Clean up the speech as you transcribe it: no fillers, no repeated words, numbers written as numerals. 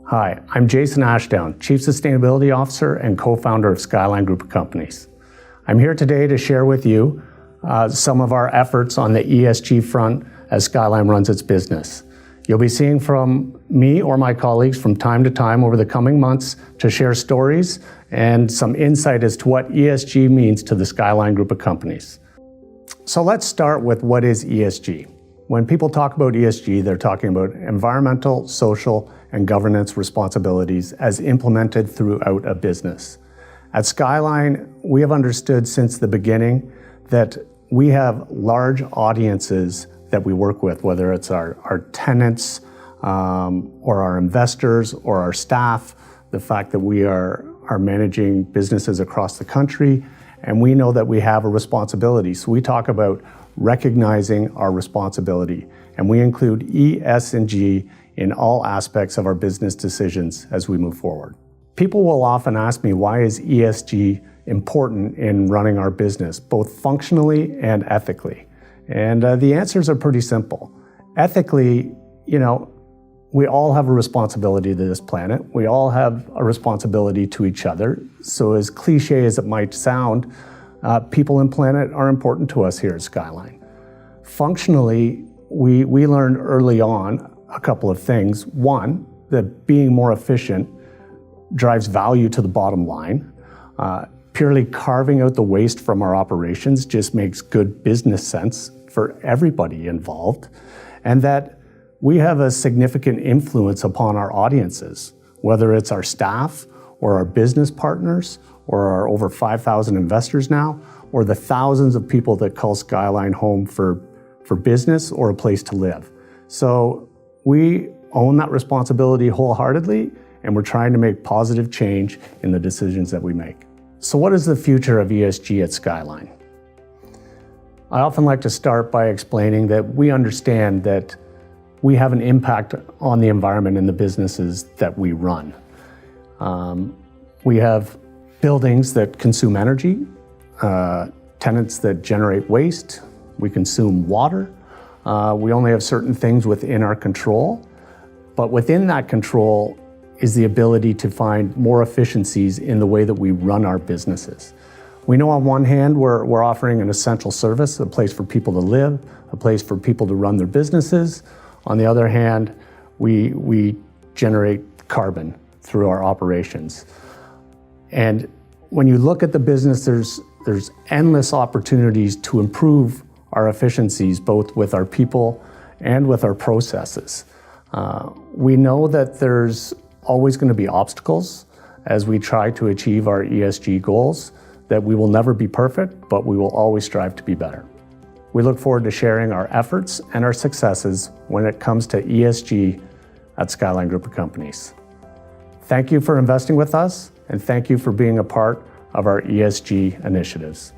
Hi, I'm Jason Ashdown, Chief Sustainability Officer and co-founder of Skyline Group of Companies. I'm here today to share with you some of our efforts on the ESG front as Skyline runs its business. You'll be seeing from me or my colleagues from time to time over the coming months to share stories and some insight as to what ESG means to the Skyline Group of Companies. So let's start with what is ESG. When people talk about ESG, they're talking about environmental, social, and governance responsibilities as implemented throughout a business. At Skyline, we have understood since the beginning that we have large audiences that we work with, whether it's our tenants or our investors or our staff, the fact that we are managing businesses across the country, and we know that we have a responsibility. So we talk about recognizing our responsibility, and we include E, S, and G in all aspects of our business decisions as we move forward. People will often ask me, why is ESG important in running our business, both functionally and ethically? And the answers are pretty simple. Ethically, we all have a responsibility to this planet. We all have a responsibility to each other. So as cliche as it might sound, people and planet are important to us here at Skyline. Functionally, we learned early on a couple of things. One, that being more efficient drives value to the bottom line. Purely carving out the waste from our operations just makes good business sense for everybody involved. And that we have a significant influence upon our audiences, whether it's our staff or our business partners or our over 5,000 investors now, or the thousands of people that call Skyline home for business or a place to live. So we own that responsibility wholeheartedly, and we're trying to make positive change in the decisions that we make. So what is the future of ESG at Skyline? I often like to start by explaining that we understand that we have an impact on the environment and the businesses that we run. We have buildings that consume energy, tenants that generate waste, we consume water. We only have certain things within our control, but within that control is the ability to find more efficiencies in the way that we run our businesses. We know on one hand we're offering an essential service, a place for people to live, a place for people to run their businesses. On the other hand, we generate carbon through our operations. And when you look at the business, there's endless opportunities to improve our efficiencies, both with our people and with our processes. We know that there's always going to be obstacles as we try to achieve our ESG goals, that we will never be perfect, but we will always strive to be better. We look forward to sharing our efforts and our successes when it comes to ESG at Skyline Group of Companies. Thank you for investing with us, and thank you for being a part of our ESG initiatives.